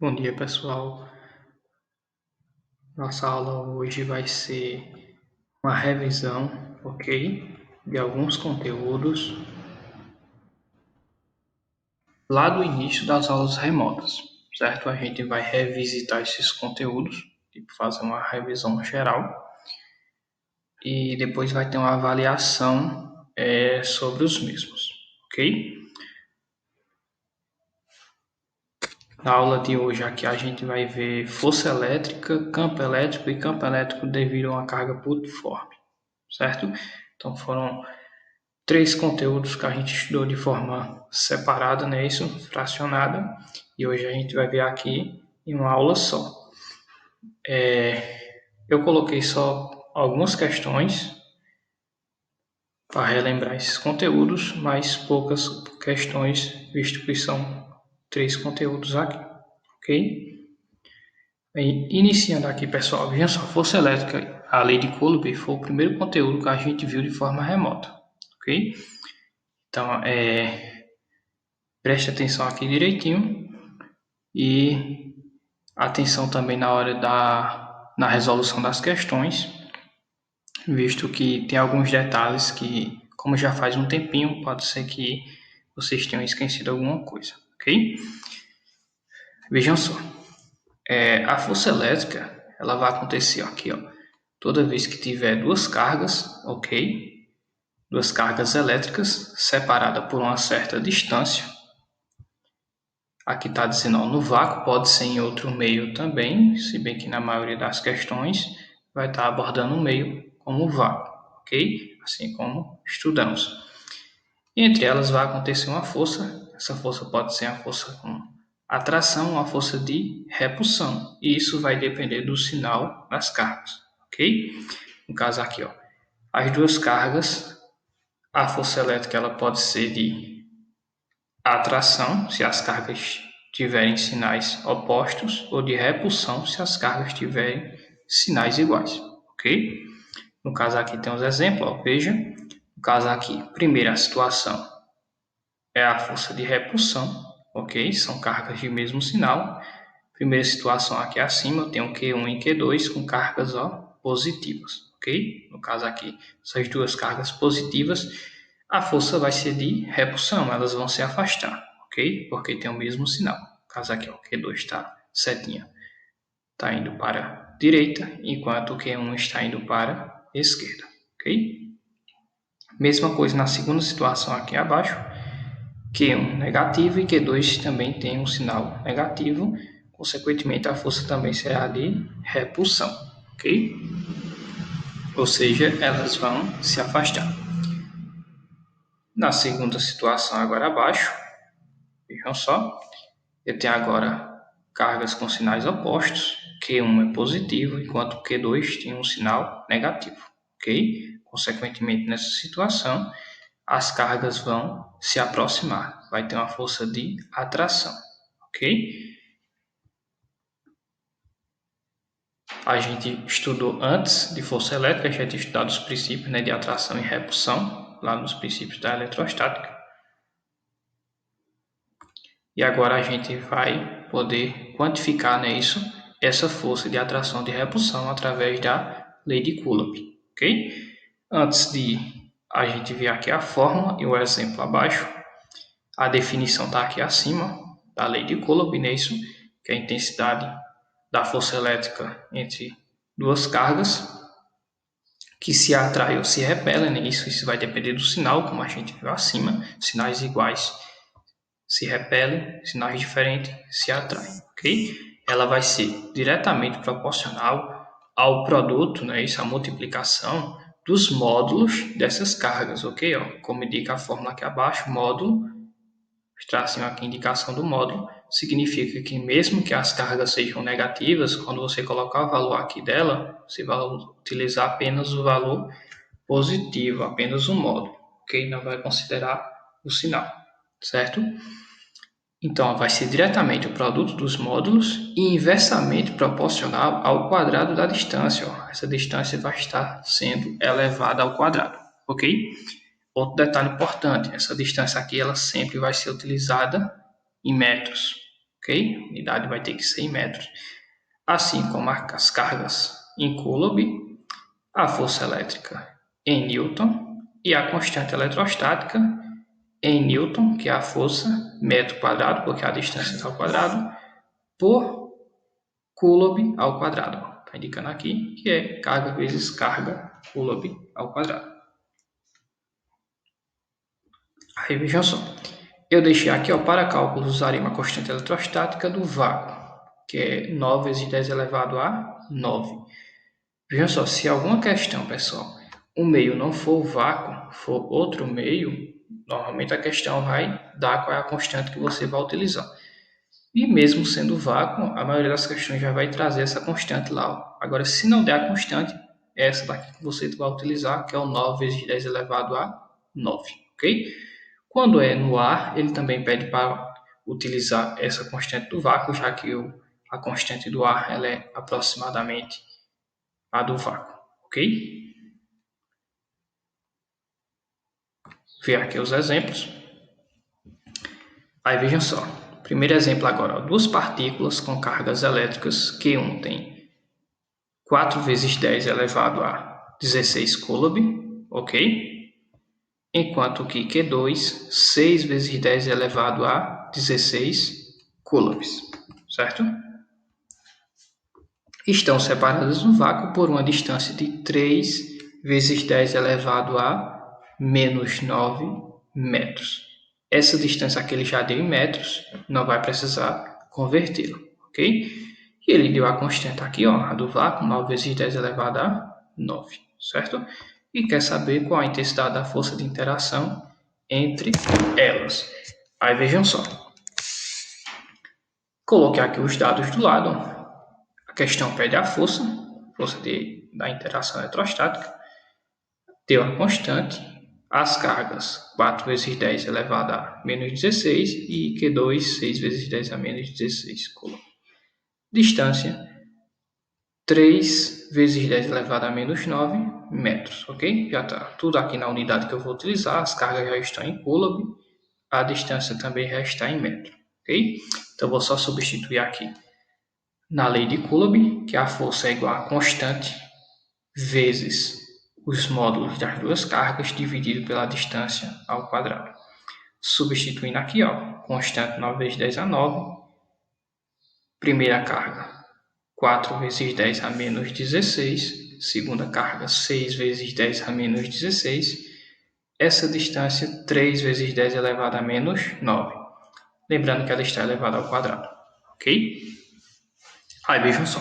Bom dia, pessoal. Nossa aula hoje vai ser uma revisão, ok? De alguns conteúdos lá do início das aulas remotas, certo? A gente vai revisitar esses conteúdos, tipo fazer uma revisão geral e depois vai ter uma avaliação sobre os mesmos, ok? Na aula de hoje aqui a gente vai ver força elétrica, campo elétrico e campo elétrico devido a uma carga putiforme, certo? Então foram três conteúdos que a gente estudou de forma separada, né? Isso, fracionada, e hoje a gente vai ver aqui em uma aula só. Eu coloquei só algumas questões para relembrar esses conteúdos, mas poucas questões, visto que são três conteúdos aqui, ok? Iniciando aqui, pessoal, vejam só, força elétrica, a lei de Coulomb foi o primeiro conteúdo que a gente viu de forma remota, ok? Então, preste atenção aqui direitinho e atenção também na hora na resolução das questões, visto que tem alguns detalhes que, como já faz um tempinho, pode ser que vocês tenham esquecido alguma coisa, ok? Vejam só, a força elétrica, ela vai acontecer aqui, ó, toda vez que tiver duas cargas, ok? Duas cargas elétricas separadas por uma certa distância. Aqui está dizendo, ó, no vácuo, pode ser em outro meio também, se bem que na maioria das questões vai estar abordando o meio como vácuo, ok? Assim como estudamos. E entre elas vai acontecer uma força, essa força pode ser a força com atração ou a força de repulsão, e isso vai depender do sinal das cargas, ok? No caso aqui, ó, as duas cargas, a força elétrica ela pode ser de atração, se as cargas tiverem sinais opostos, ou de repulsão, se as cargas tiverem sinais iguais, ok? No caso aqui tem os exemplos, ó, veja. No caso aqui, primeira situação é a força de repulsão, ok? São cargas de mesmo sinal. Primeira situação aqui acima, eu tenho Q1 e Q2 com cargas positivas, ok? No caso aqui, essas duas cargas positivas, a força vai ser de repulsão, elas vão se afastar, ok? Porque tem o mesmo sinal. No caso aqui, ó, Q2 está setinha, está indo para a direita, enquanto o Q1 está indo para a esquerda, ok? Mesma coisa na segunda situação aqui abaixo, Q1 negativo e Q2 também tem um sinal negativo, consequentemente a força também será de repulsão, ok? Ou seja, elas vão se afastar. Na segunda situação agora abaixo, vejam só, eu tenho agora cargas com sinais opostos, Q1 é positivo, enquanto Q2 tem um sinal negativo, ok? Consequentemente, nessa situação, as cargas vão se aproximar, vai ter uma força de atração, ok? A gente estudou antes de força elétrica, a gente tinha estudado os princípios, né, de atração e repulsão, lá nos princípios da eletrostática. E agora a gente vai poder quantificar, né, essa força de atração e de repulsão através da lei de Coulomb, ok? Antes de a gente ver aqui a fórmula e o exemplo abaixo, a definição está aqui acima da lei de Coulomb, né, isso, que é a intensidade da força elétrica entre duas cargas que se atraem ou se repelem, né? Isso vai depender do sinal, como a gente viu acima, sinais iguais se repelem, sinais diferentes se atraem, ok? Ela vai ser diretamente proporcional ao produto, né? Isso, a multiplicação dos módulos dessas cargas, ok? Ó, como indica a fórmula aqui abaixo, módulo, tracinho aqui a indicação do módulo, significa que mesmo que as cargas sejam negativas, quando você colocar o valor aqui dela, você vai utilizar apenas o valor positivo, apenas o módulo, ok? Não vai considerar o sinal, certo? Então, vai ser diretamente o produto dos módulos e inversamente proporcional ao quadrado da distância. Ó. Essa distância vai estar sendo elevada ao quadrado, ok? Outro detalhe importante, essa distância aqui ela sempre vai ser utilizada em metros, ok? A unidade vai ter que ser em metros. Assim como as cargas em coulomb, a força elétrica em newton e a constante eletrostática em newton, que é a força, metro quadrado, porque a distância está ao quadrado, por coulomb ao quadrado. Está indicando aqui que é carga vezes carga coulomb ao quadrado. Aí vejam só, eu deixei aqui para cálculos usarei uma constante eletrostática do vácuo, que é 9 vezes 10 elevado a 9. Vejam só, se alguma questão, pessoal, o meio não for o vácuo, for outro meio, normalmente a questão vai dar qual é a constante que você vai utilizar. E mesmo sendo vácuo, a maioria das questões já vai trazer essa constante lá. Agora, se não der a constante, é essa daqui que você vai utilizar, que é o 9 vezes 10 elevado a 9, ok? Quando é no ar, ele também pede para utilizar essa constante do vácuo, já que a constante do ar ela é aproximadamente a do vácuo, ok? Ver aqui os exemplos. Aí vejam só. Primeiro exemplo agora, ó, duas partículas com cargas elétricas, Q1 tem 4 vezes 10 elevado a 16 coulomb, ok? Enquanto que Q2, 6 vezes 10 elevado a 16 coulombs, certo? Estão separadas no vácuo por uma distância de 3 vezes 10 elevado a menos 9 metros. Essa distância aqui ele já deu em metros, não vai precisar convertê-lo, ok? E ele deu a constante aqui, ó, a do vácuo, 9 vezes 10 elevado a 9, certo? E quer saber qual a intensidade da força de interação entre elas. Aí vejam só. Coloquei aqui os dados do lado. A questão pede a força da interação eletrostática. Deu a constante, as cargas 4 vezes 10 elevado a menos 16 e Q2 6 vezes 10 a menos 16 coulomb. Distância 3 vezes 10 elevado a menos 9 metros, ok? Já está tudo aqui na unidade que eu vou utilizar, as cargas já estão em coulomb, a distância também já está em metro, ok? Então vou só substituir aqui na lei de Coulomb, que a força é igual a constante vezes os módulos das duas cargas dividido pela distância ao quadrado. Substituindo aqui, ó, constante 9 vezes 10 a 9, primeira carga 4 vezes 10 a menos 16, segunda carga 6 vezes 10 a menos 16, essa distância 3 vezes 10 elevado a menos 9. Lembrando que ela está elevada ao quadrado, ok? Aí vejam só.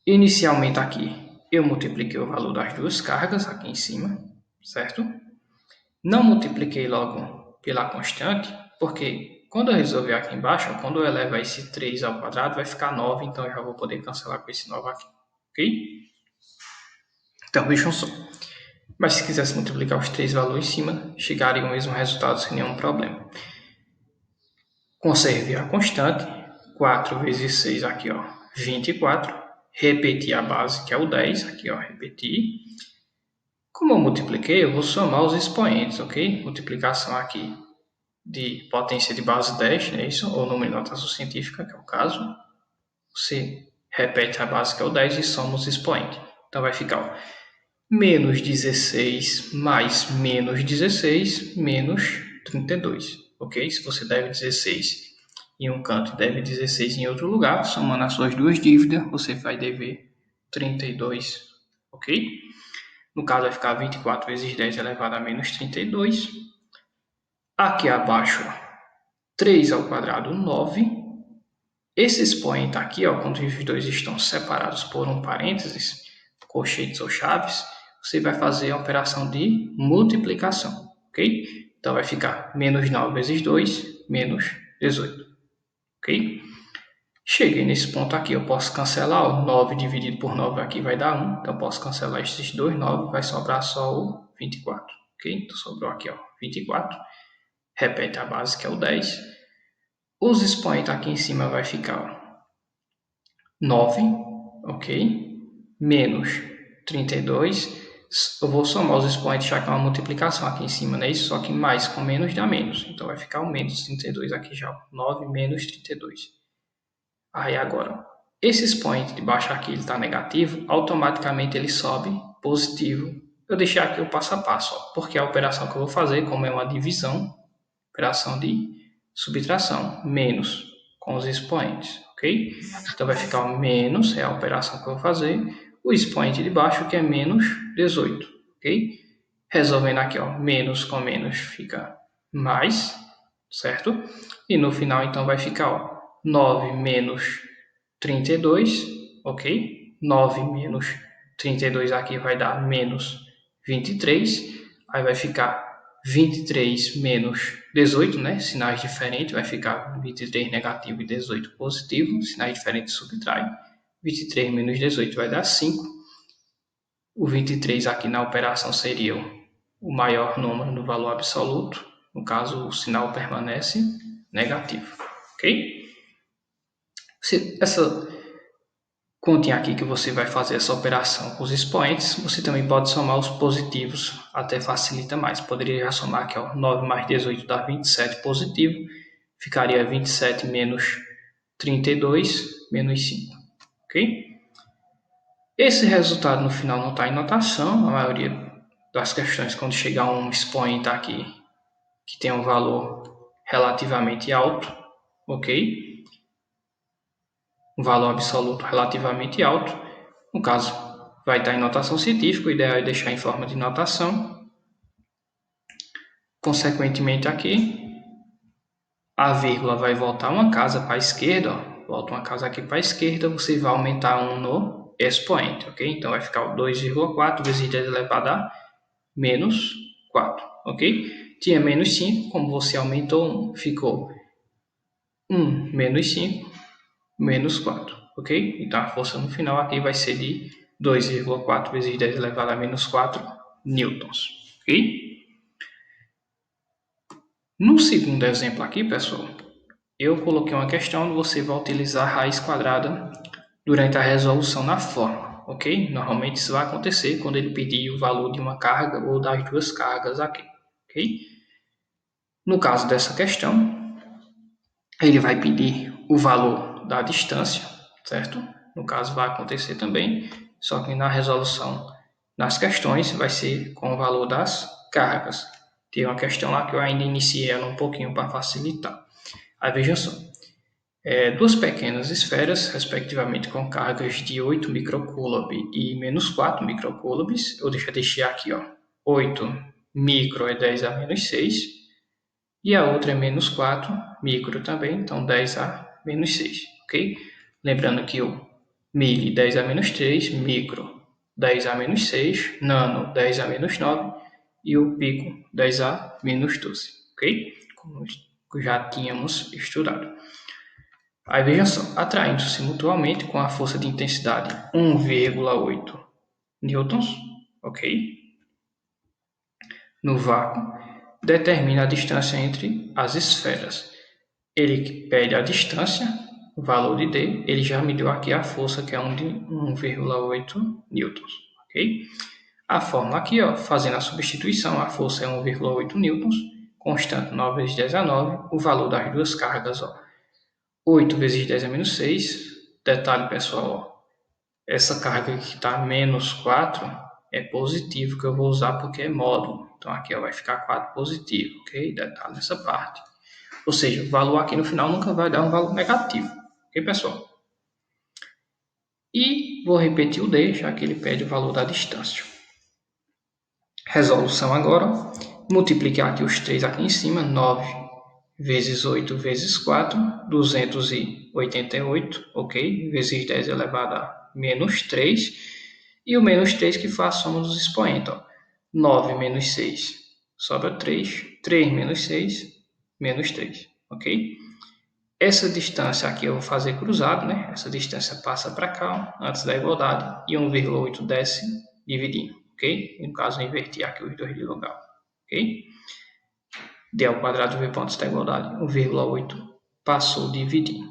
Inicialmente aqui eu multipliquei o valor das duas cargas aqui em cima, certo? Não multipliquei logo pela constante, porque quando eu resolver aqui embaixo, quando eu elevar esse 3 ao quadrado, vai ficar 9, então eu já vou poder cancelar com esse 9 aqui, ok? Então vejam só. Mas se quisesse multiplicar os três valores em cima, chegaria ao mesmo resultado sem nenhum problema. Conserve a constante, 4 vezes 6 aqui, ó, 24. Repetir a base, que é o 10, aqui, ó, repetir. Como eu multipliquei, eu vou somar os expoentes, ok? Multiplicação aqui de potência de base 10, né? Isso, ou número de notação científica, que é o caso. Você repete a base, que é o 10, e soma os expoentes. Então vai ficar, ó, menos 16 mais menos 16 menos 32, ok? Se você deve 16 em um canto e deve 16 em outro lugar, somando as suas duas dívidas, você vai dever 32, ok? No caso vai ficar 24 vezes 10 elevado a menos 32. Aqui abaixo, 3 ao quadrado, 9. Esse expoente aqui, ó, quando os dois estão separados por um parênteses, colchetes ou chaves, você vai fazer a operação de multiplicação, ok? Então vai ficar menos 9 vezes 2, menos 18, ok? Cheguei nesse ponto aqui, eu posso cancelar, ó, 9 dividido por 9 aqui vai dar 1, então eu posso cancelar esses dois 9, vai sobrar só o 24, ok? Então sobrou aqui, ó, 24, repete a base que é o 10, os expoentes aqui em cima vai ficar, ó, 9, ok? Menos 32, eu vou somar os expoentes, já que é uma multiplicação aqui em cima, né? Isso, só que mais com menos dá menos. Então vai ficar o menos 32 aqui já. 9 menos 32. Aí agora, esse expoente de baixo aqui está negativo, automaticamente ele sobe positivo. Eu deixei aqui o passo a passo, ó, porque a operação que eu vou fazer, como é uma divisão, operação de subtração, menos com os expoentes, ok? Então vai ficar o menos, é a operação que eu vou fazer, o expoente de baixo que é menos 18, ok? Resolvendo aqui, ó, menos com menos fica mais, certo? E no final então vai ficar, ó, 9 menos 32, ok? 9 menos 32 aqui vai dar menos 23, aí vai ficar 23 menos 18, né? Sinais diferentes, vai ficar 23 negativo e 18 positivo, sinais diferentes subtrai. 23 menos 18 vai dar 5. O 23 aqui na operação seria o maior número no valor absoluto, no caso o sinal permanece negativo, ok? Essa continha aqui que você vai fazer essa operação com os expoentes, você também pode somar os positivos, até facilita mais. Poderia já somar aqui, ó, 9 mais 18 dá 27 positivo, ficaria 27 menos 32 menos 5, ok? Esse resultado no final não está em notação, a maioria das questões quando chegar um expoente aqui que tem um valor relativamente alto, ok? Um valor absoluto relativamente alto, no caso vai estar em notação científica, o ideal é deixar em forma de notação. Consequentemente aqui, a vírgula vai voltar uma casa para a esquerda, ó. Volta uma casa aqui para a esquerda, você vai aumentar 1 no expoente, ok? Então vai ficar 2,4 vezes 10 elevado a menos 4, ok? Tinha menos 5, como você aumentou 1, ficou 1 menos 5, menos 4, ok? Então a força no final aqui vai ser de 2,4 vezes 10 elevado a menos 4 newtons, ok? No segundo exemplo aqui, pessoal, eu coloquei uma questão onde você vai utilizar a raiz quadrada durante a resolução na fórmula, ok? Normalmente isso vai acontecer quando ele pedir o valor de uma carga ou das duas cargas aqui, ok? No caso dessa questão, ele vai pedir o valor da distância, certo? No caso vai acontecer também, só que na resolução nas questões vai ser com o valor das cargas. Tem uma questão lá que eu ainda iniciei ela um pouquinho para facilitar. Aí veja só, duas pequenas esferas, respectivamente com cargas de 8 microcoulomb e menos 4 microcoulombs, eu deixei aqui, ó, 8 micro é 10 a menos 6, e a outra é menos 4, micro também, então 10 a menos 6, ok? Lembrando que o milli 10 a menos 3, micro 10 a menos 6, nano 10 a menos 9 e o pico 10 a menos 12, ok? Como já tínhamos estudado. Aí veja só, atraindo-se mutuamente com a força de intensidade 1,8 newtons, ok? No vácuo, determina a distância entre as esferas. Ele pede a distância, o valor de D, ele já me deu aqui a força, que é 1,8 newtons, ok? A fórmula aqui, ó, fazendo a substituição, a força é 1,8 newtons, constante 9 vezes 10 a 9, o valor das duas cargas, ó, 8 vezes 10 a menos 6, detalhe pessoal, ó, essa carga que está menos 4 é positivo, que eu vou usar porque é módulo, então aqui ó, vai ficar 4 positivo, ok? Detalhe nessa parte. Ou seja, o valor aqui no final nunca vai dar um valor negativo, ok pessoal? E vou repetir o D, já que ele pede o valor da distância. Resolução agora, multiplicar aqui os 3 aqui em cima, 9 vezes 8 vezes 4, 288, ok? Vezes 10 elevado a menos 3. E o menos 3 que faz soma dos expoentes, ó. 9 menos 6 sobra 3, 3 menos 6, menos 3, ok? Essa distância aqui eu vou fazer cruzado, né? Essa distância passa para cá, ó, antes da igualdade, e 1,8 desce dividindo, ok? No caso, eu inverti aqui os dois de lugar, ok? D ao quadrado V pontos da igualdade, 1,8 passou dividindo.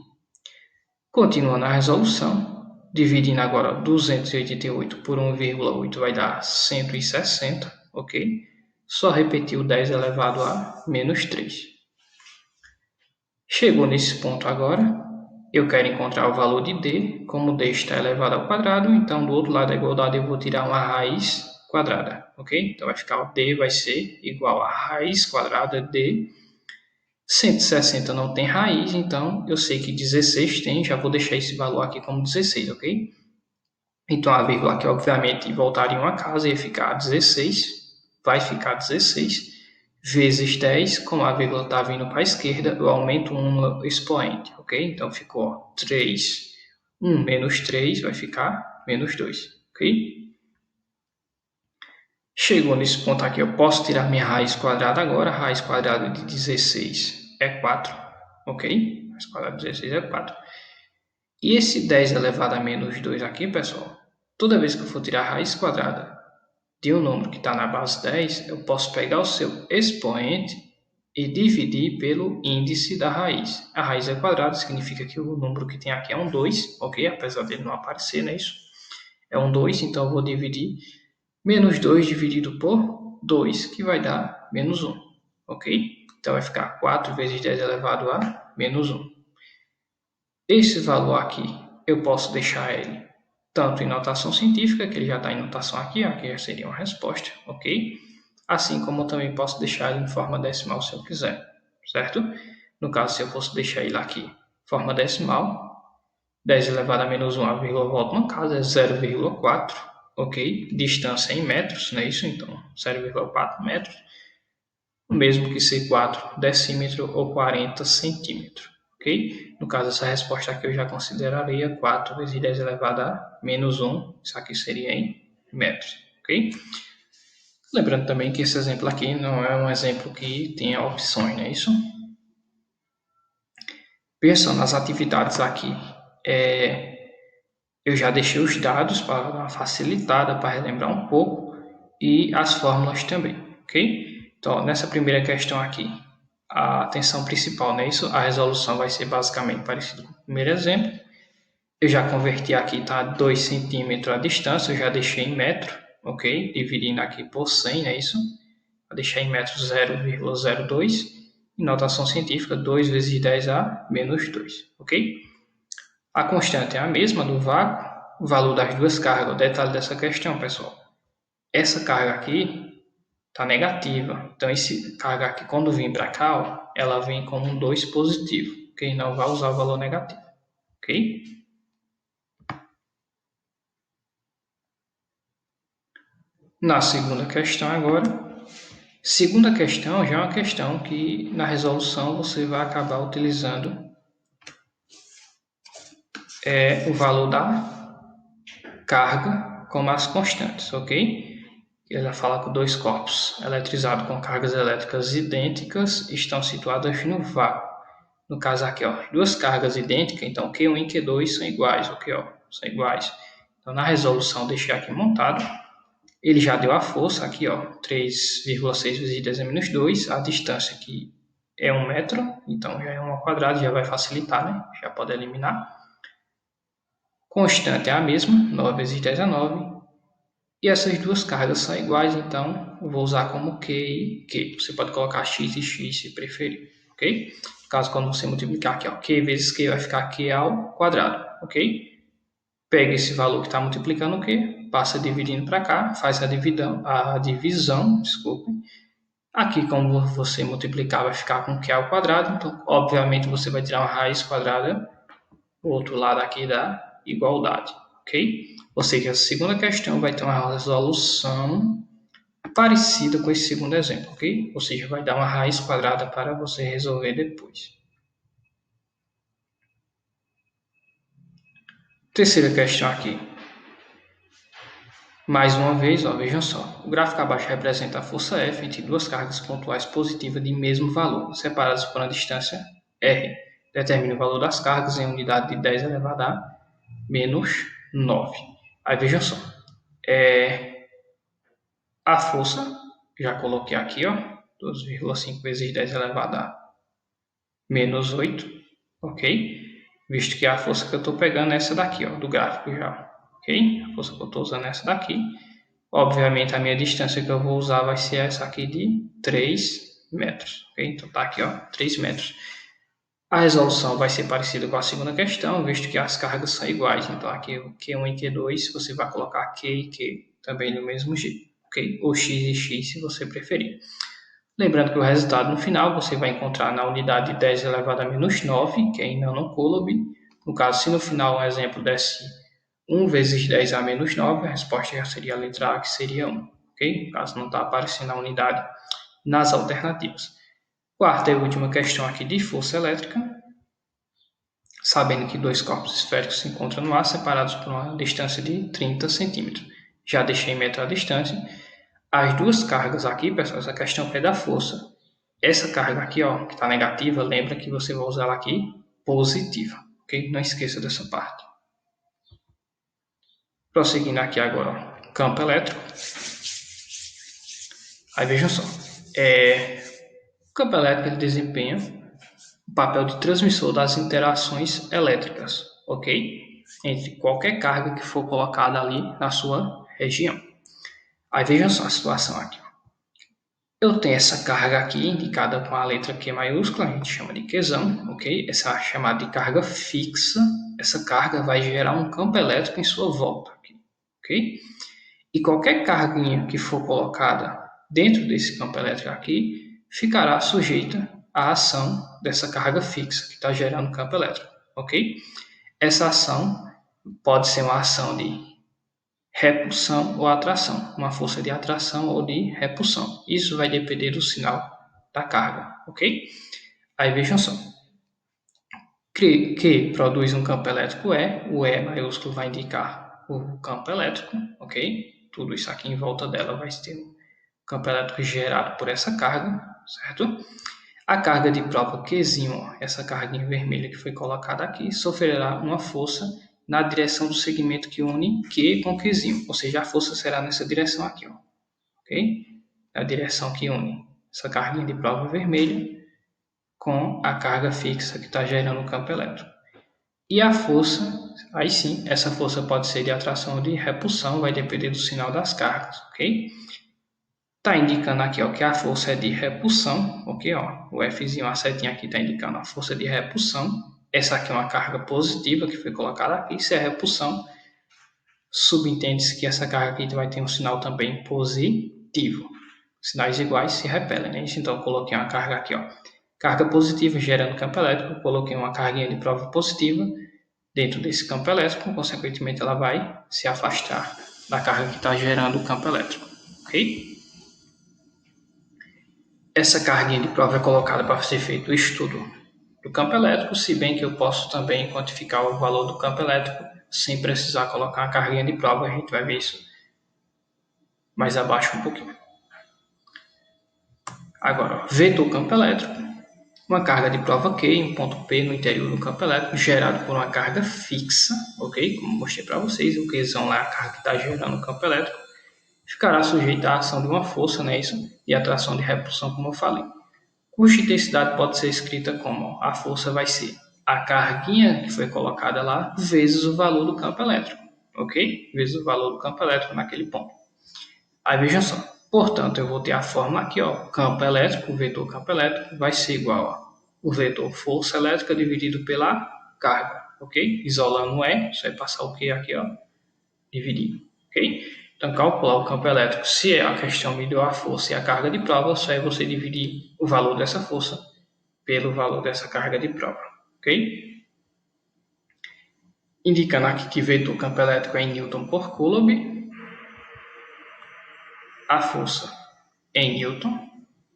Continuando a resolução, dividindo agora 288 por 1,8 vai dar 160, ok? Só repetir o 10 elevado a menos 3. Chegou nesse ponto agora, eu quero encontrar o valor de d. Como d está elevado ao quadrado, então do outro lado da igualdade eu vou tirar uma raiz quadrada, ok? Então vai ficar o d vai ser igual a raiz quadrada de 160 não tem raiz, então eu sei que 16 tem, já vou deixar esse valor aqui como 16, ok? Então a vírgula aqui, obviamente, voltaria uma casa, ia ficar 16, vai ficar 16, vezes 10, como a vírgula está vindo para a esquerda, eu aumento um expoente, ok? Então ficou 3, 1 menos 3 vai ficar menos 2, ok? Chegou nesse ponto aqui, eu posso tirar minha raiz quadrada agora. A raiz quadrada de 16 é 4, ok? Raiz quadrada de 16 é 4. E esse 10 elevado a menos 2 aqui, pessoal, toda vez que eu for tirar a raiz quadrada de um número que está na base 10, eu posso pegar o seu expoente e dividir pelo índice da raiz. A raiz é quadrada, significa que o número que tem aqui é um 2, ok? Apesar dele não aparecer, não é isso? É um 2, então eu vou dividir menos 2 dividido por 2, que vai dar menos 1, ok? Então vai ficar 4 vezes 10 elevado a menos 1. Esse valor aqui, eu posso deixar ele tanto em notação científica, que ele já está em notação aqui, aqui já seria uma resposta, ok? Assim como eu também posso deixar ele em forma decimal se eu quiser, certo? No caso, se eu fosse deixar ele aqui em forma decimal, 10 elevado a menos 1, a vírgula volta uma casa, é 0,4, ok? Distância em metros, não é isso? Então, 0,4 metros, o mesmo que ser 4 decímetros ou 40 centímetros, ok? No caso, essa resposta aqui eu já consideraria 4 vezes 10 elevado a menos 1, isso aqui seria em metros, ok? Lembrando também que esse exemplo aqui não é um exemplo que tenha opções, não é isso? Pensando nas atividades aqui, eu já deixei os dados para dar uma facilitada, para relembrar um pouco, e as fórmulas também, ok? Então, nessa primeira questão aqui, a atenção principal, não é isso? A resolução vai ser basicamente parecida com o primeiro exemplo. Eu já converti aqui, tá? 2 centímetros a distância, eu já deixei em metro, ok? Dividindo aqui por 100, não é isso? Vou deixar em metros 0,02. Em notação científica, 2 vezes 10 a menos 2, ok? A constante é a mesma do vácuo, o valor das duas cargas. O detalhe dessa questão, pessoal, essa carga aqui está negativa. Então, essa carga aqui, quando vir para cá, ó, ela vem como um 2 positivo, ok? Não vai usar o valor negativo, ok? Na segunda questão agora, segunda questão já é uma questão que na resolução você vai acabar utilizando o valor da carga como as constantes, ok? Ela fala que dois corpos eletrizados com cargas elétricas idênticas estão situados no vácuo. No caso aqui, ó, duas cargas idênticas, então Q1 e Q2 são iguais, ok? Ó, são iguais. Então, na resolução, deixei aqui montado. Ele já deu a força aqui, ó, 3,6 vezes 10 a menos 2. A distância aqui é 1 metro, então já é 1 ao quadrado, já vai facilitar, né? Já pode eliminar. Constante é a mesma, 9 vezes 10 a 9. E essas duas cargas são iguais, então eu vou usar como Q e Q. Você pode colocar X e X se preferir, ok? No caso, quando você multiplicar aqui, ó, Q vezes Q vai ficar Q ao quadrado, ok? Pega esse valor que está multiplicando o Q, passa dividindo para cá, faz a divisão, desculpe. Aqui, como você multiplicar, vai ficar com Q ao quadrado, então, obviamente, você vai tirar uma raiz quadrada do outro lado aqui da igualdade, ok? Ou seja, a segunda questão vai ter uma resolução parecida com esse segundo exemplo, ok? Ou seja, vai dar uma raiz quadrada para você resolver depois. Terceira questão aqui. Mais uma vez, ó, vejam só. O gráfico abaixo representa a força F entre duas cargas pontuais positivas de mesmo valor, separadas por uma distância R. Determine o valor das cargas em unidade de 10 elevado a menos 9. Aí vejam só. A força, já coloquei aqui, ó, 12,5 vezes 10 elevado a menos 8, ok? visto que a força que eu estou pegando é essa daqui, ó, do gráfico já, ok? A força que eu estou usando é essa daqui. Obviamente, a minha distância que eu vou usar vai ser essa aqui de 3 metros, ok? Então, tá aqui, ó, 3 metros. A resolução vai ser parecida com a segunda questão, visto que as cargas são iguais. Então, aqui o Q1 e Q2, você vai colocar Q e Q também do mesmo jeito, ok? Ou X e X, se você preferir. Lembrando que o resultado no final você vai encontrar na unidade 10 elevado a menos 9, que é em nanocoulomb. No caso, se no final um exemplo desse 1 vezes 10 a menos 9, a resposta já seria a letra A, que seria 1, ok? No caso, não está aparecendo a unidade nas alternativas. Quarta e última questão aqui de força elétrica. Sabendo que dois corpos esféricos se encontram no ar separados por uma distância de 30 centímetros. Já deixei em metro a distância. As duas cargas aqui, pessoal, essa questão é da força. Essa carga aqui, ó, que está negativa, lembra que você vai usar ela aqui positiva, ok? Não esqueça dessa parte. Prosseguindo aqui agora, ó, campo elétrico. Aí vejam só, o campo elétrico ele desempenha o papel de transmissor das interações elétricas, ok? Entre qualquer carga que for colocada ali na sua região. Aí vejam só a situação aqui. Eu tenho essa carga aqui, indicada com a letra Q maiúscula, a gente chama de Qzão, ok? Essa é chamada de carga fixa. Essa carga vai gerar um campo elétrico em sua volta, aqui, ok? E qualquer carguinha que for colocada dentro desse campo elétrico aqui, ficará sujeita à ação dessa carga fixa que está gerando campo elétrico, ok? Essa ação pode ser uma ação de repulsão ou atração, uma força de atração ou de repulsão. Isso vai depender do sinal da carga, ok? Aí vejam só. Que produz um campo elétrico o E maiúsculo vai indicar o campo elétrico, ok? Tudo isso aqui em volta dela vai ter um campo elétrico gerado por essa carga, certo? A carga de prova Qzinho, essa carguinha vermelha que foi colocada aqui, sofrerá uma força na direção do segmento que une Q com Qzinho, ou seja, a força será nessa direção aqui, ó, ok? A direção que une essa carguinha de prova vermelha com a carga fixa que está gerando o campo elétrico. E a força, aí sim, essa força pode ser de atração ou de repulsão, vai depender do sinal das cargas, ok? Está indicando aqui, ó, que a força é de repulsão, ok? Ó, o Fzinho, a setinha aqui está indicando a força de repulsão. Essa aqui é uma carga positiva que foi colocada aqui. Se é repulsão, subentende-se que essa carga aqui vai ter um sinal também positivo. Sinais iguais se repelem, né? Então, eu coloquei uma carga aqui, ó. Carga positiva gerando campo elétrico. Eu coloquei uma carguinha de prova positiva dentro desse campo elétrico. Consequentemente, ela vai se afastar da carga que está gerando o campo elétrico, ok? Essa carguinha de prova é colocada para ser feito o estudo do campo elétrico, se bem que eu posso também quantificar o valor do campo elétrico sem precisar colocar a carguinha de prova. A gente vai ver isso mais abaixo um pouquinho. Agora, vetor campo elétrico, uma carga de prova Q em um ponto P no interior do campo elétrico, gerado por uma carga fixa, ok? Como mostrei para vocês, o Qzão lá é a carga que está gerando o campo elétrico, ficará sujeita à ação de uma força, né, isso, e atração de repulsão, como eu falei. Custo de intensidade pode ser escrita como a força vai ser a carguinha que foi colocada lá vezes o valor do campo elétrico, ok? Vezes o valor do campo elétrico naquele ponto. Aí vejam só, portanto eu vou ter a fórmula aqui, ó, campo elétrico, o vetor campo elétrico vai ser igual a o vetor força elétrica dividido pela carga, ok? Isolando o E, você vai passar o Q aqui, ó, dividido, ok? Então, calcular o campo elétrico, se a questão me deu a força e a carga de prova, só é você dividir o valor dessa força pelo valor dessa carga de prova, ok? Indicando aqui que vetor campo elétrico é em Newton por Coulomb, a força é em Newton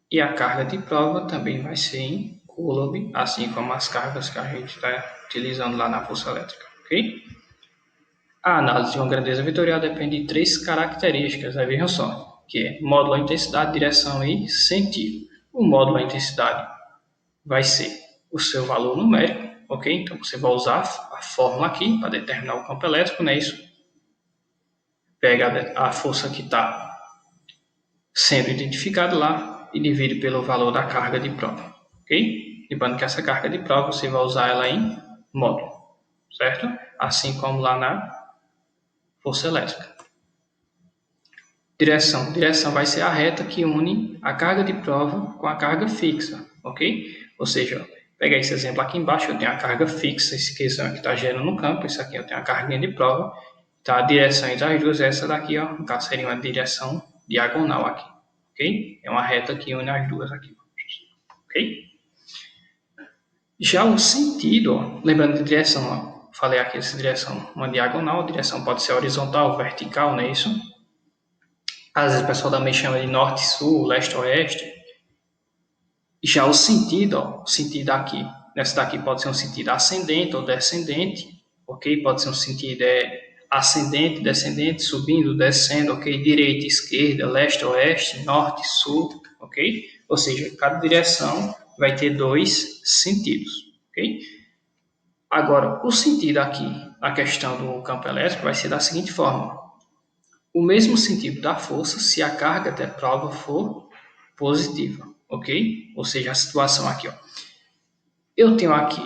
e a carga de prova também vai ser em Coulomb, assim como as cargas que a gente está utilizando lá na força elétrica, ok? A análise de uma grandeza vetorial depende de três características, aí vejam só, que é módulo, intensidade, direção e sentido. O módulo, intensidade, vai ser o seu valor numérico, ok? Então, você vai usar a fórmula aqui para determinar o campo elétrico, não é isso? Pega a força que está sendo identificada lá e divide pelo valor da carga de prova, ok? Lembrando que essa carga de prova você vai usar ela em módulo, certo? Assim como lá na força elétrica. Direção. Direção vai ser a reta que une a carga de prova com a carga fixa, ok? Ou seja, pegar esse exemplo aqui embaixo, eu tenho a carga fixa, esse questão aqui está gerando no campo, isso aqui eu tenho a carguinha de prova, tá? A direção entre as duas, essa daqui, ó, no caso seria uma direção diagonal aqui, ok? É uma reta que une as duas aqui, ok? Já o sentido, ó, lembrando de direção, ó, falei aqui essa direção, uma diagonal, a direção pode ser horizontal, vertical, não é isso? Às vezes o pessoal também chama de norte, sul, leste, oeste. Já o sentido, ó, o sentido aqui, nessa daqui pode ser um sentido ascendente ou descendente, ok? Pode ser um sentido ascendente, descendente, subindo, descendo, ok? Direita, esquerda, leste, oeste, norte, sul, ok? Ou seja, cada direção vai ter dois sentidos, ok? Agora, o sentido aqui, na questão do campo elétrico, vai ser da seguinte forma. O mesmo sentido da força se a carga da prova for positiva, ok? Ou seja, a situação aqui, ó. Eu tenho aqui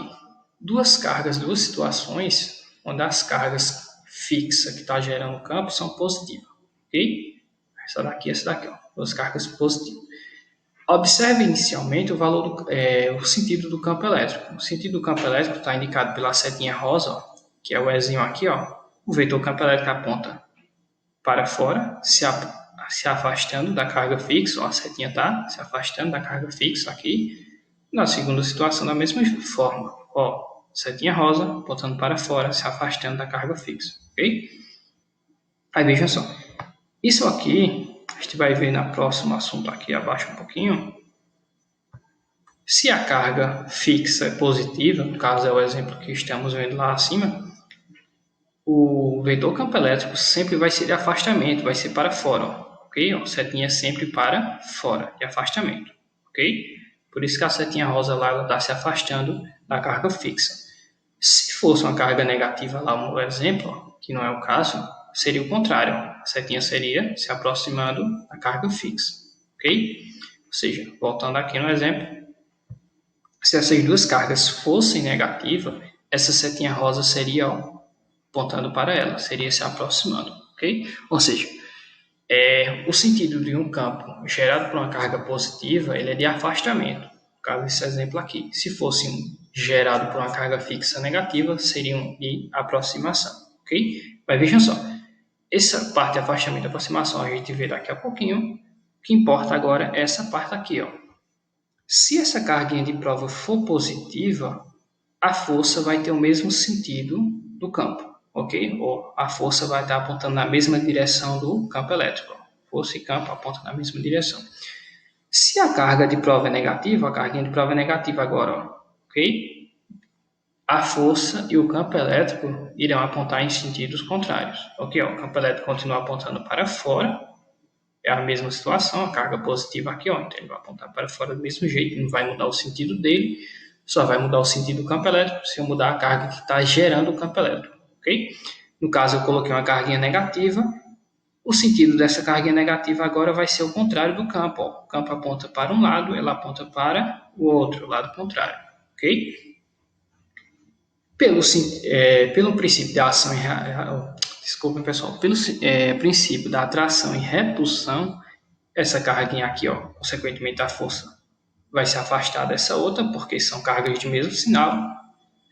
duas cargas, duas situações, onde as cargas fixas que está gerando o campo são positivas, ok? Essa daqui e essa daqui, ó, duas cargas positivas. Observe inicialmente o valor o sentido do campo elétrico. O sentido do campo elétrico está indicado pela setinha rosa, ó, que é o Ezinho aqui, ó. O vetor campo elétrico aponta para fora, se afastando da carga fixa, ó, a setinha está se afastando da carga fixa aqui. Na segunda situação, da mesma forma, ó, setinha rosa apontando para fora, se afastando da carga fixa, ok? Aí veja só, isso aqui, a gente vai ver no próximo assunto aqui abaixo um pouquinho. Se a carga fixa é positiva, no caso é o exemplo que estamos vendo lá acima, o vetor campo elétrico sempre vai ser de afastamento, vai ser para fora, ó, ok? Ó, setinha sempre para fora, de afastamento, ok? Por isso que a setinha rosa lá está se afastando da carga fixa. Se fosse uma carga negativa lá, no exemplo, ó, que não é o caso, seria o contrário, ó, a setinha seria se aproximando da carga fixa, ok? Ou seja, voltando aqui no exemplo, se essas duas cargas fossem negativas, essa setinha rosa seria, ó, apontando para ela, seria se aproximando, ok? Ou seja, o sentido de um campo gerado por uma carga positiva, ele é de afastamento, no caso desse exemplo aqui. Se fosse gerado por uma carga fixa negativa, seria de aproximação, ok? Mas vejam só, essa parte de afastamento e aproximação a gente vê daqui a pouquinho. O que importa agora é essa parte aqui, ó. Se essa carguinha de prova for positiva, a força vai ter o mesmo sentido do campo, ok? Ou a força vai estar apontando na mesma direção do campo elétrico. Força e campo apontam na mesma direção. Se a carga de prova é negativa, a carguinha de prova é negativa agora, ó, ok? A força e o campo elétrico irão apontar em sentidos contrários, ok? Ó, o campo elétrico continua apontando para fora, é a mesma situação, a carga positiva aqui, ó, então ele vai apontar para fora do mesmo jeito, não vai mudar o sentido dele, só vai mudar o sentido do campo elétrico se eu mudar a carga que está gerando o campo elétrico, ok? No caso, eu coloquei uma carguinha negativa, o sentido dessa carguinha negativa agora vai ser o contrário do campo, ó. O campo aponta para um lado, ela aponta para o outro, o lado contrário, ok? Pelo princípio da ação desculpem pessoal, pelo princípio da atração e repulsão, essa carguinha aqui, ó, consequentemente a força vai se afastar dessa outra, porque são cargas de mesmo sinal,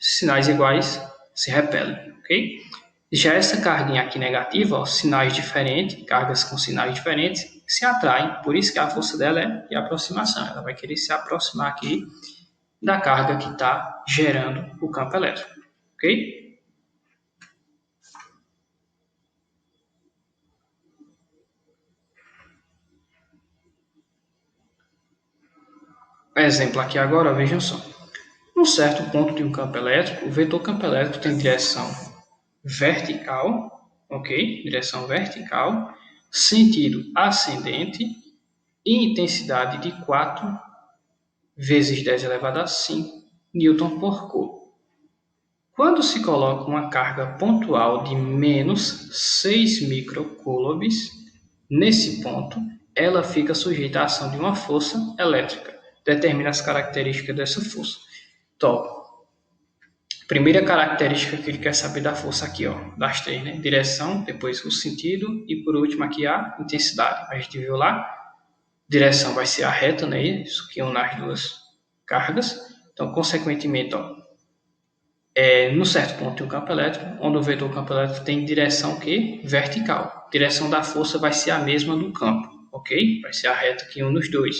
sinais iguais se repelem, ok? Já essa carguinha aqui negativa, ó, sinais diferentes, cargas com sinais diferentes, se atraem, por isso que a força dela é de aproximação, ela vai querer se aproximar aqui da carga que está gerando o campo elétrico, ok? Exemplo aqui agora, vejam só. Num certo ponto de um campo elétrico, o vetor campo elétrico tem direção vertical, ok? Direção vertical, sentido ascendente e intensidade de 4 vezes 10 elevado a 5 newton por coulomb. Quando se coloca uma carga pontual de menos 6 microcoulombs nesse ponto, ela fica sujeita à ação de uma força elétrica. Determina as características dessa força. Então, Primeira característica que ele quer saber da força aqui, ó, das três, né? Direção, depois o sentido e por último aqui a intensidade. A gente viu lá, direção vai ser a reta, né? Isso que une as duas cargas. Então, consequentemente, ó, no certo ponto tem um campo elétrico, onde o vetor campo elétrico tem direção que vertical. Direção da força vai ser a mesma do campo, ok? Vai ser a reta que une os dois.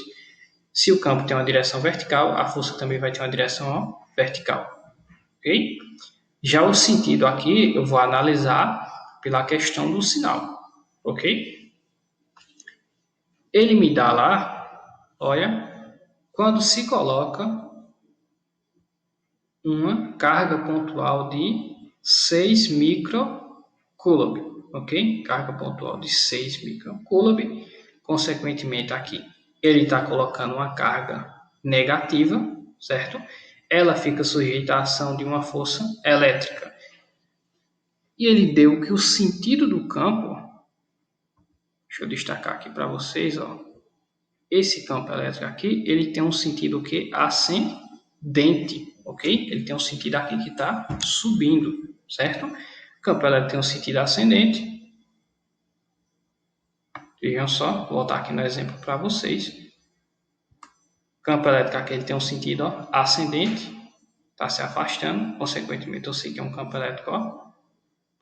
Se o campo tem uma direção vertical, a força também vai ter uma direção ó, vertical, ok? Já o sentido aqui eu vou analisar pela questão do sinal, ok? Ele me dá lá, olha, quando se coloca uma carga pontual de 6 microcoulomb, ok? Carga pontual de 6 microcoulomb. Consequentemente, aqui ele está colocando uma carga negativa, certo? Ela fica sujeita à ação de uma força elétrica. E ele deu que o sentido do campo, deixa eu destacar aqui para vocês, ó, esse campo elétrico aqui, ele tem um sentido que ascendente, ok? Ele tem um sentido aqui que está subindo, certo? O campo elétrico tem um sentido ascendente. Vejam só, vou voltar aqui no exemplo para vocês. O campo elétrico aqui ele tem um sentido ó, ascendente, está se afastando, consequentemente eu sei que é um campo elétrico ó,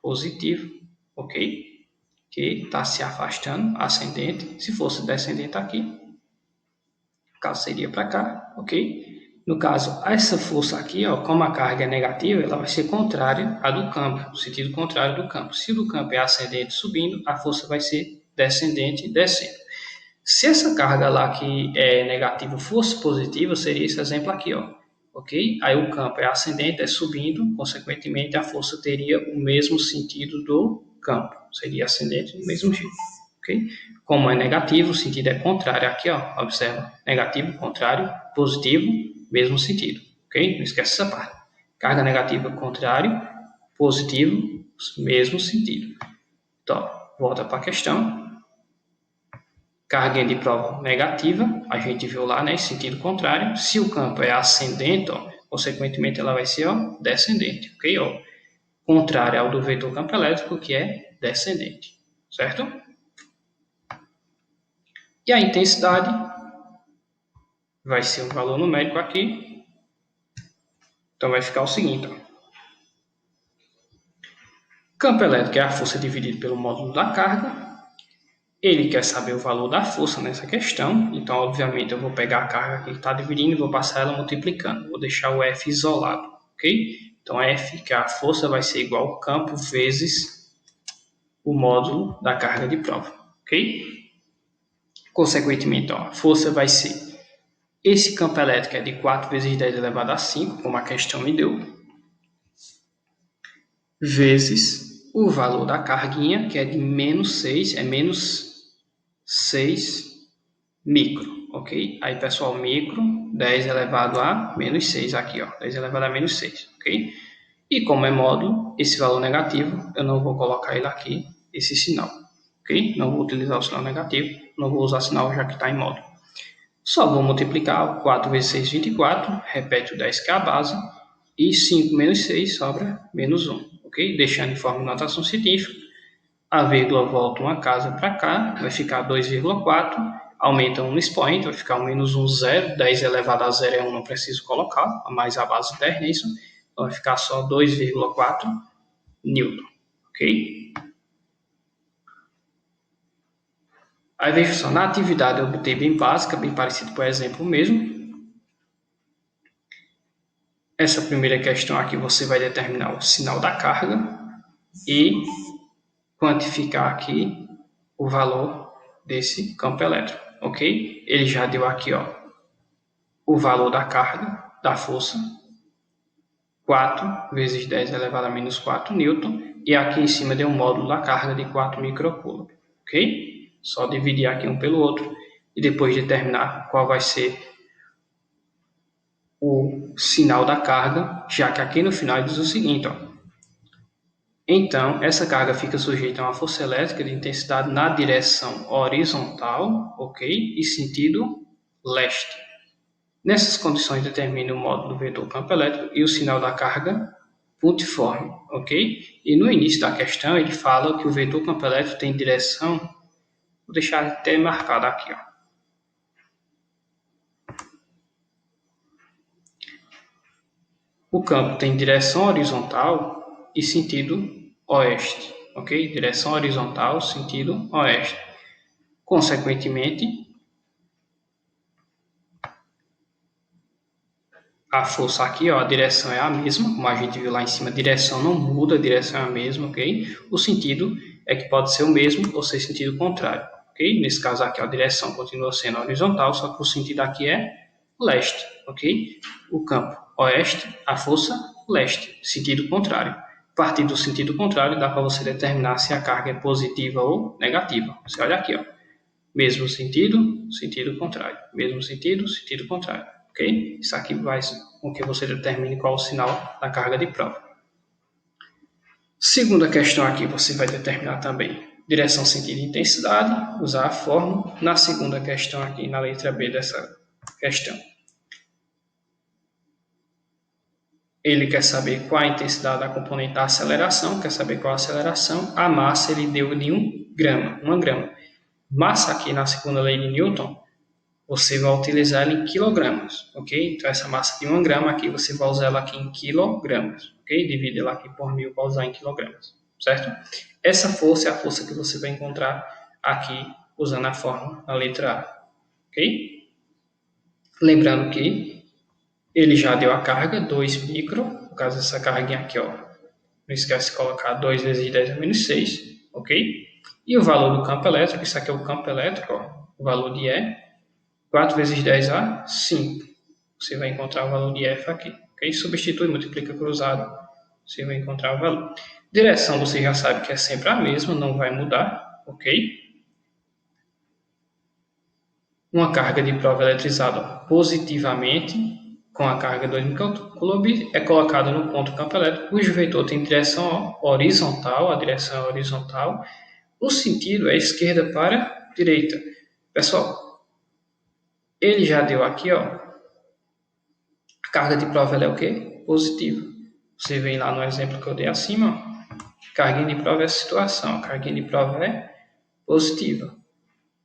positivo, ok? Que está se afastando, ascendente. Se fosse descendente aqui, no caso seria para cá, ok? No caso, essa força aqui, ó, como a carga é negativa, ela vai ser contrária à do campo, no sentido contrário do campo. Se o do campo é ascendente subindo, a força vai ser descendente descendo. Se essa carga lá que é negativa fosse positiva, seria esse exemplo aqui, ó, ok? Aí o campo é ascendente, é subindo, consequentemente a força teria o mesmo sentido do campo, seria ascendente do mesmo jeito, ok? Como é negativo, o sentido é contrário aqui, ó, observa, negativo, contrário, positivo, mesmo sentido, ok? Não esquece essa parte. Carga negativa, contrário, positivo, mesmo sentido. Então, volta para a questão. Carga de prova negativa, a gente viu lá, né, sentido contrário. Se o campo é ascendente, ó, consequentemente ela vai ser ó, descendente, ok? Ó, contrário ao do vetor campo elétrico, que é descendente, certo? E a intensidade vai ser um valor numérico aqui. Então vai ficar o seguinte, ó. Campo elétrico é a força dividida pelo módulo da carga. Ele quer saber o valor da força nessa questão, então obviamente eu vou pegar a carga que ele está dividindo e vou passar ela multiplicando. Vou deixar o F isolado, ok? Então F, que é a força, vai ser igual ao campo vezes o módulo da carga de prova, ok? Consequentemente, ó, a força vai ser, esse campo elétrico é de 4 vezes 10 elevado a 5, como a questão me deu, vezes o valor da carguinha, que é de menos 6, é menos 6 micro, ok? Aí, pessoal, micro, 10 elevado a menos 6 aqui, ó, 10 elevado a menos 6, ok? E como é módulo, esse valor negativo, eu não vou colocar ele aqui, esse sinal, ok? Não vou utilizar o sinal negativo, não vou usar sinal já que está em módulo. Só vou multiplicar 4 vezes 6, 24, repete o 10 que é a base, e 5 menos 6 sobra menos 1, ok? Deixando em forma de notação científica, a vírgula volta uma casa para cá, vai ficar 2,4, aumenta 1 no expoente, vai ficar um menos 1, 0, 10 elevado a 0 é 1, não preciso colocar, mais a base 10, é isso? Então vai ficar só 2,4 Newton, ok? Aí veja só, na atividade eu botei bem básica, bem parecido com o exemplo mesmo. Essa primeira questão aqui você vai determinar o sinal da carga e quantificar aqui o valor desse campo elétrico, ok? Ele já deu aqui, ó, o valor da carga, da força, 4 vezes 10 elevado a menos 4 newton, e aqui em cima deu um módulo da carga de 4 microcoulomb, ok? Só dividir aqui um pelo outro e depois determinar qual vai ser o sinal da carga, já que aqui no final diz o seguinte, ó. Então, essa carga fica sujeita a uma força elétrica de intensidade na direção horizontal, ok? E sentido leste. Nessas condições, determine o módulo do vetor campo elétrico e o sinal da carga pontiforme, ok? E no início da questão ele fala que o vetor campo elétrico tem direção, vou deixar até marcado aqui, ó. O campo tem direção horizontal e sentido oeste, ok? Direção horizontal, sentido oeste. Consequentemente, a força aqui, ó, a direção é a mesma, como a gente viu lá em cima, a direção não muda, a direção é a mesma, ok? O sentido é que pode ser o mesmo ou ser sentido contrário, ok? Nesse caso aqui, ó, a direção continua sendo horizontal, só que o sentido aqui é leste, ok? O campo oeste, a força leste, sentido contrário. A partir do sentido contrário, dá para você determinar se a carga é positiva ou negativa. Você olha aqui, ó, mesmo sentido, sentido contrário, mesmo sentido, sentido contrário. Ok? Isso aqui vai com que você determine qual o sinal da carga de prova. Segunda questão aqui, você vai determinar também direção, sentido e intensidade, usar a fórmula. Na segunda questão aqui, na letra B dessa questão, ele quer saber qual a intensidade da componente da aceleração, quer saber qual a aceleração. A massa ele deu de 1 grama, 1 grama. Massa aqui na segunda lei de Newton, você vai utilizar ela em quilogramas, ok? Então, essa massa de 1 grama aqui, você vai usar ela aqui em quilogramas, ok? Divide ela aqui por 1000 para usar em quilogramas, certo? Essa força é a força que você vai encontrar aqui usando a fórmula na letra A, ok? Lembrando que ele já deu a carga, 2 micro, no caso dessa carguinha aqui, ó. Não esquece de colocar 2 vezes 10 a menos 6, ok? E o valor do campo elétrico, isso aqui é o campo elétrico, ó, o valor de E, 4 vezes 10 a 5. Você vai encontrar o valor de F aqui. Okay? Substitui, multiplica cruzado. Você vai encontrar o valor. Direção você já sabe que é sempre a mesma, não vai mudar. Ok? Uma carga de prova eletrizada positivamente com a carga 2 microcoulomb é colocada no ponto campo elétrico, cujo vetor tem direção horizontal, a direção é horizontal. O sentido é esquerda para direita. Pessoal, ele já deu aqui, ó, a carga de prova ela é o quê? Positiva. Você vem lá no exemplo que eu dei acima, ó. Carguinha de prova é a situação, a carguinha de prova é positiva.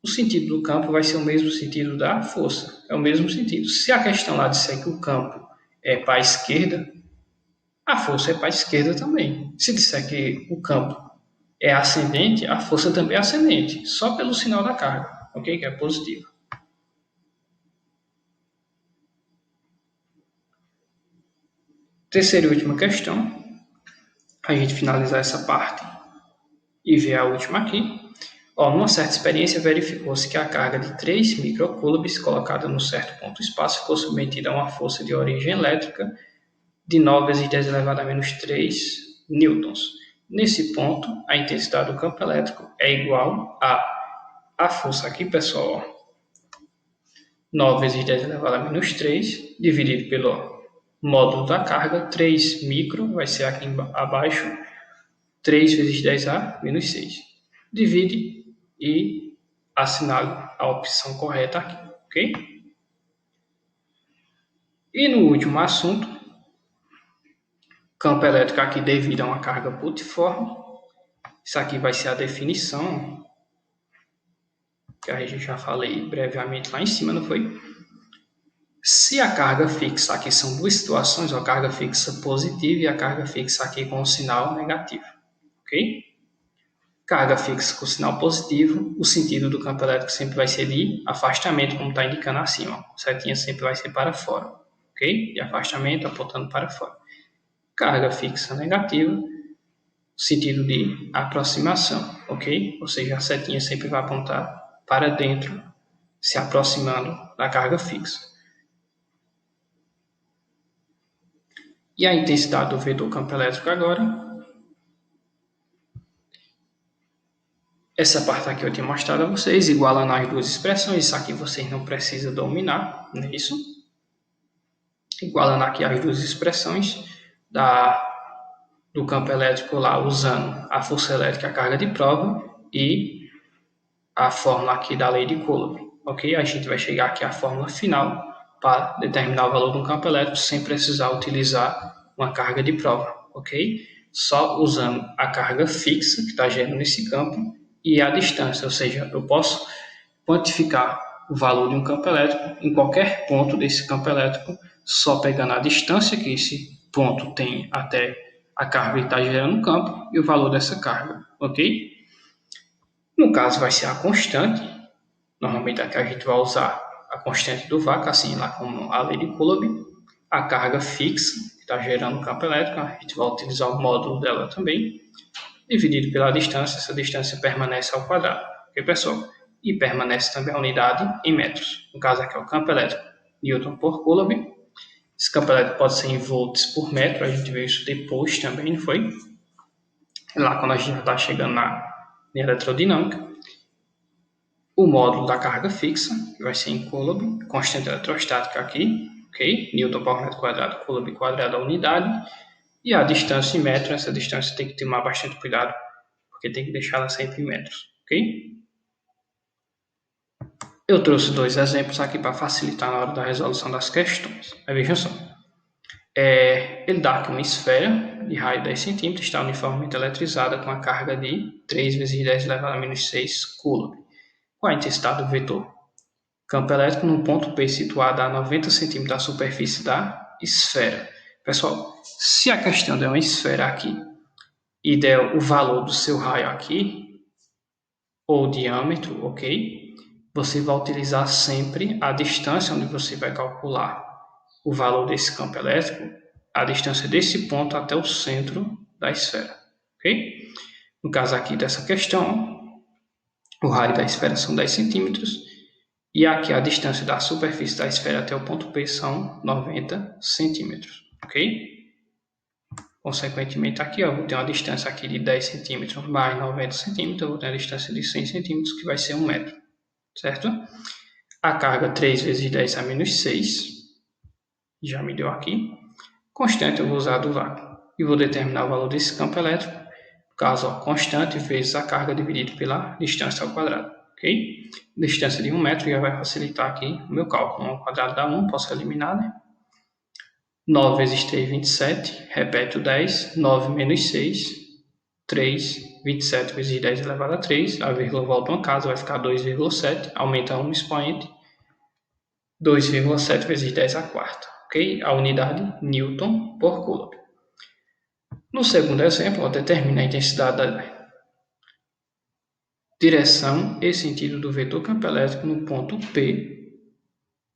O sentido do campo vai ser o mesmo sentido da força, é o mesmo sentido. Se a questão lá disser que o campo é para a esquerda, a força é para a esquerda também. Se disser que o campo é ascendente, a força também é ascendente, só pelo sinal da carga, ok? Que é positivo. Terceira e última questão, a gente finalizar essa parte e ver a última aqui. Ó, numa certa experiência, verificou-se que a carga de 3 microcoulombs colocada no certo ponto do espaço ficou submetida a uma força de origem elétrica de 9 vezes 10 elevado a menos 3 newtons. Nesse ponto, a intensidade do campo elétrico é igual a força aqui, pessoal, 9 vezes 10 elevado a menos 3, dividido pelo módulo da carga, 3 micro, vai ser aqui abaixo, 3 vezes 10 a menos 6. Divide e assinale a opção correta aqui, ok? E no último assunto, campo elétrico aqui devido a uma carga pontiforme. Isso aqui vai ser a definição, que a gente já falei brevemente lá em cima, não foi? Se a carga fixa, aqui são duas situações, a carga fixa positiva e a carga fixa aqui com o sinal negativo, ok? Carga fixa com sinal positivo, o sentido do campo elétrico sempre vai ser de afastamento, como está indicando acima. A setinha sempre vai ser para fora, ok? De afastamento apontando para fora. Carga fixa negativa, sentido de aproximação, ok? Ou seja, a setinha sempre vai apontar para dentro, se aproximando da carga fixa. E a intensidade do vetor campo elétrico agora. Essa parte aqui eu tinha mostrado a vocês, igualando as duas expressões. Isso aqui vocês não precisam dominar, não é isso? Igualando aqui as duas expressões do campo elétrico lá, usando a força elétrica, a carga de prova e a fórmula aqui da lei de Coulomb. Ok? A gente vai chegar aqui à fórmula final para determinar o valor de um campo elétrico sem precisar utilizar uma carga de prova. ok? Só usando a carga fixa que está gerando esse campo e a distância, ou seja, eu posso quantificar o valor de um campo elétrico em qualquer ponto desse campo elétrico, só pegando a distância que esse ponto tem até a carga que está gerando o campo e o valor dessa carga, ok? No caso vai ser a constante, normalmente aqui a gente vai usar a constante do vácuo, assim lá como a lei de Coulomb, a carga fixa que está gerando o campo elétrico, a gente vai utilizar o módulo dela também, dividido pela distância, essa distância permanece ao quadrado, ok pessoal? E permanece também a unidade em metros. No caso aqui é o campo elétrico Newton por Coulomb. Esse campo elétrico pode ser em volts por metro, a gente viu isso depois também, não foi? Lá quando a gente já está chegando na eletrodinâmica. O módulo da carga fixa, que vai ser em Coulomb, constante eletrostática aqui, ok? Newton por metro quadrado, Coulomb quadrado a unidade. E a distância em metros, essa distância tem que tomar bastante cuidado, porque tem que deixá-la sempre em metros, ok? Eu trouxe dois exemplos aqui para facilitar na hora da resolução das questões. Aí vejam só. Ele dá que uma esfera de raio 10 cm está uniformemente eletrizada com a carga de 3 vezes 10 elevado a menos 6 coulomb. Qual a intensidade do vetor? Campo elétrico num ponto P situado a 90 cm da superfície da esfera. Pessoal, se a questão der uma esfera aqui e der o valor do seu raio aqui, ou diâmetro, ok? Você vai utilizar sempre a distância onde você vai calcular o valor desse campo elétrico, a distância desse ponto até o centro da esfera, ok? No caso aqui dessa questão, o raio da esfera são 10 centímetros e aqui a distância da superfície da esfera até o ponto P são 90 centímetros, ok? Consequentemente, aqui eu vou ter uma distância aqui de 10 centímetros mais 90 centímetros, eu vou ter uma distância de 100 centímetros, que vai ser 1 metro, certo? A carga 3 vezes 10 a menos 6, já me deu aqui. Constante eu vou usar do vácuo e vou determinar o valor desse campo elétrico, no caso, ó, constante vezes a carga dividido pela distância ao quadrado, ok? Distância de 1 metro já vai facilitar aqui o meu cálculo. 1 ao quadrado dá 1, posso eliminar, né? 9 vezes 3, 27, repete o 10, 9 menos 6, 3, 27 vezes 10 elevado a 3, a vírgula volta uma casa, vai ficar 2,7, aumenta um expoente, 2,7 vezes 10 a quarta, ok? A unidade Newton por Coulomb. No segundo exemplo, determina a intensidade da direção e sentido do vetor campo elétrico no ponto P,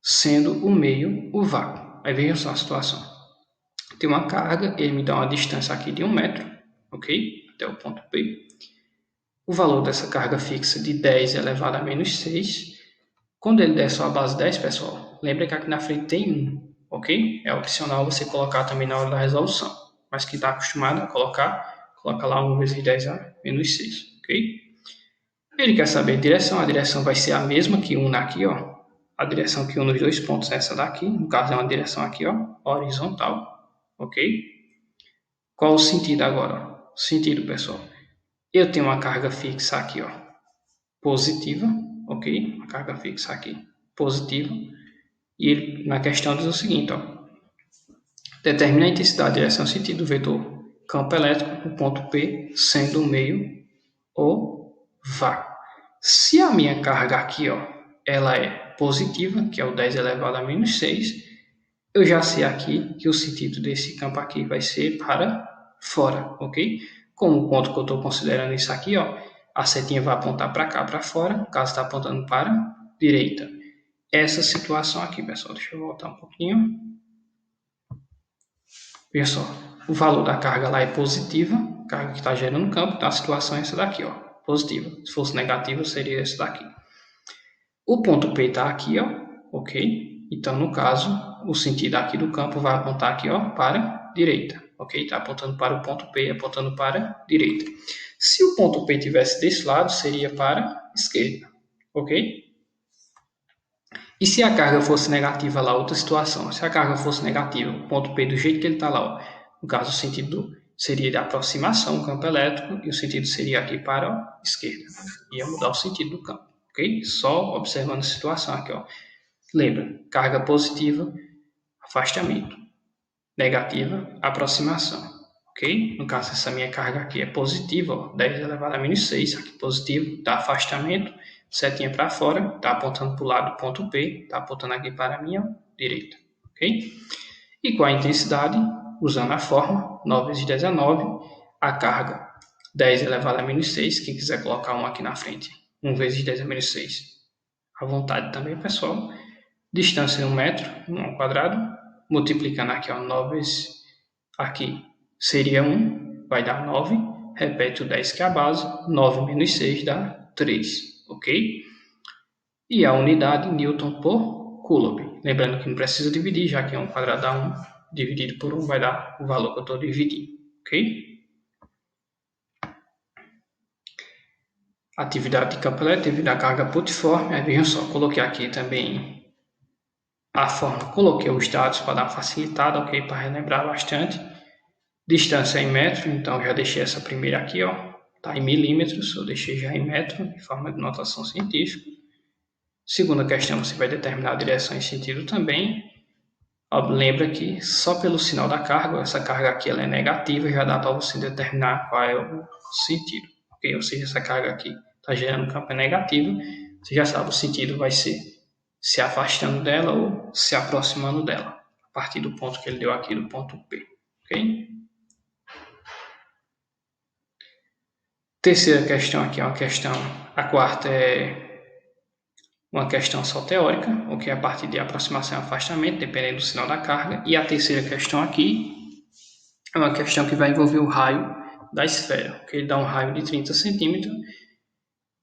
sendo o meio o vácuo. Aí vejam só a situação. Tem uma carga, ele me dá uma distância aqui de 1 metro, ok? Até o ponto P. O valor dessa carga fixa de 10 elevado a menos 6. Quando ele der só a base 10, pessoal, lembra que aqui na frente tem 1, ok? É opcional você colocar também na hora da resolução. Mas quem está acostumado a colocar, coloca lá 1 vezes 10 a menos 6, ok? Ele quer saber a direção vai ser a mesma que 1 aqui, ó. A direção que 1 nos dois pontos é essa daqui, no caso é uma direção aqui, ó, horizontal. Ok? Qual o sentido agora? O sentido, pessoal. Eu tenho uma carga fixa aqui, ó, positiva, ok? Uma carga fixa aqui, positiva. E ele, na questão diz o seguinte, ó. Determina a intensidade, direção e sentido do vetor campo elétrico no ponto P, sendo o meio o vácuo. Se a minha carga aqui, ó, ela é positiva, que é o 10 elevado a menos 6, eu já sei aqui que o sentido desse campo aqui vai ser para fora, ok? Como o ponto que eu estou considerando isso aqui, ó, a setinha vai apontar para cá, para fora, o caso está apontando para a direita. Essa situação aqui, pessoal, deixa eu voltar um pouquinho. Veja só, o valor da carga lá é positiva, a carga que está gerando campo, então a situação é essa daqui, ó, positiva. Se fosse negativa, seria essa daqui. O ponto P está aqui, ó, ok? Então, no caso, o sentido aqui do campo vai apontar aqui, ó, para a direita, ok? Está apontando para o ponto P, apontando para a direita. Se o ponto P estivesse desse lado, seria para a esquerda, ok? E se a carga fosse negativa lá, outra situação, se a carga fosse negativa, o ponto P do jeito que ele está lá, ó, no caso, o sentido seria de aproximação, o campo elétrico, e o sentido seria aqui para a esquerda. Ia mudar o sentido do campo, ok? Só observando a situação aqui, ó. Lembra, carga positiva, afastamento. Negativa, aproximação. ok? No caso, essa minha carga aqui é positiva, ó, 10 elevado a menos 6, aqui positivo, dá afastamento, setinha para fora, está apontando para o lado do ponto P, está apontando aqui para a minha direita, ok? E com a intensidade, usando a fórmula, 9 vezes 10 é 9, a carga 10 elevado a menos 6, quem quiser colocar 1 aqui na frente, 1 vezes 10 é menos 6, à vontade também, pessoal. Distância 1 metro, 1 ao quadrado, multiplicando aqui, ó, 9 vezes aqui seria 1, vai dar 9, repete o 10 que é a base, 9 menos 6 dá 3, ok? E a unidade Newton por Coulomb. Lembrando que não precisa dividir, já que 1 quadrado dá 1, dividido por 1 vai dar o valor que eu estou dividindo, ok? Atividade de campo elétrico devido à carga putiforme. Vejam só, coloquei aqui também a forma, coloquei os dados para dar uma facilitada, ok? Para relembrar bastante. Distância em metro, então já deixei essa primeira aqui, ó, tá em milímetros, eu deixei já em metro, em forma de notação científica. Segunda questão, você vai determinar a direção e sentido também. Lembra que só pelo sinal da carga, essa carga aqui ela é negativa, já dá para você determinar qual é o sentido, ok? Ou seja, essa carga aqui está gerando um campo negativo, você já sabe o sentido vai ser se afastando dela ou se aproximando dela, a partir do ponto que ele deu aqui, do ponto P, ok? Terceira questão aqui é uma questão, a quarta é uma questão só teórica, o que é a partir de aproximação e afastamento, dependendo do sinal da carga. E a terceira questão aqui é uma questão que vai envolver o raio da esfera, que ele dá um raio de 30 centímetros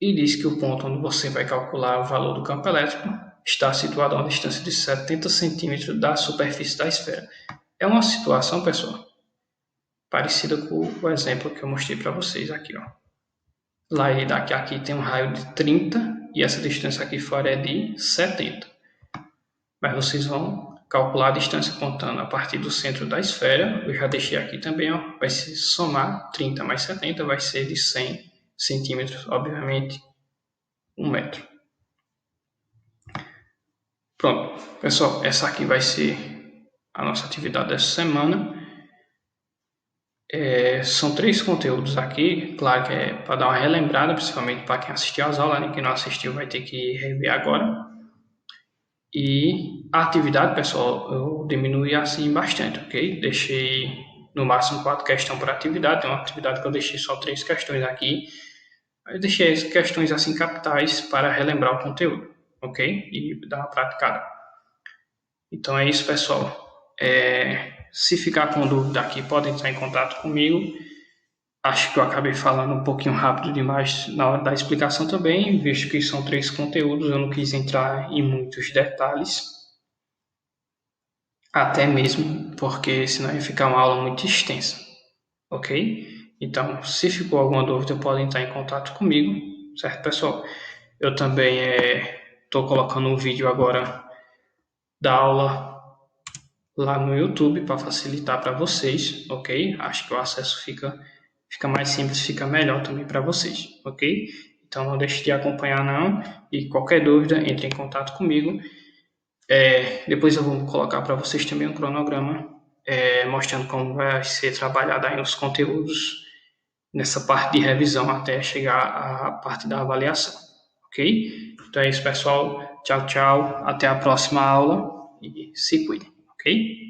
e diz que o ponto onde você vai calcular o valor do campo elétrico está situado a uma distância de 70 centímetros da superfície da esfera. É uma situação, pessoal, parecida com o exemplo que eu mostrei para vocês aqui, ó. Lá ele dá que aqui tem um raio de 30 e essa distância aqui fora é de 70. Mas vocês vão calcular a distância contando a partir do centro da esfera. Eu já deixei aqui também, ó, vai se somar 30 mais 70, vai ser de 100 centímetros, obviamente, 1 metro. Pronto, pessoal, essa aqui vai ser a nossa atividade dessa semana. São 3 conteúdos aqui, claro que é para dar uma relembrada, principalmente para quem assistiu às aulas, né? Quem não assistiu vai ter que rever agora. E a atividade, pessoal, eu diminui assim bastante, ok? Deixei no máximo 4 questões por atividade, tem uma atividade que eu deixei só 3 questões aqui. Eu deixei as questões assim capitais para relembrar o conteúdo, ok? E dar uma praticada. Então é isso, pessoal. Se ficar com dúvida aqui, podem entrar em contato comigo. Acho que eu acabei falando um pouquinho rápido demais na hora da explicação também, visto que são 3 conteúdos, eu não quis entrar em muitos detalhes, até mesmo porque senão ia ficar uma aula muito extensa, ok? Então, se ficou alguma dúvida, podem entrar em contato comigo, certo, pessoal? Eu também estou colocando um vídeo agora da aula lá no YouTube para facilitar para vocês, ok? Acho que o acesso fica mais simples, fica melhor também para vocês, ok? Então não deixe de acompanhar não, e qualquer dúvida entre em contato comigo. Depois eu vou colocar para vocês também um cronograma mostrando como vai ser trabalhado aí os conteúdos nessa parte de revisão até chegar à parte da avaliação, ok? Então é isso, pessoal. Tchau, tchau. Até a próxima aula e se cuidem, ok?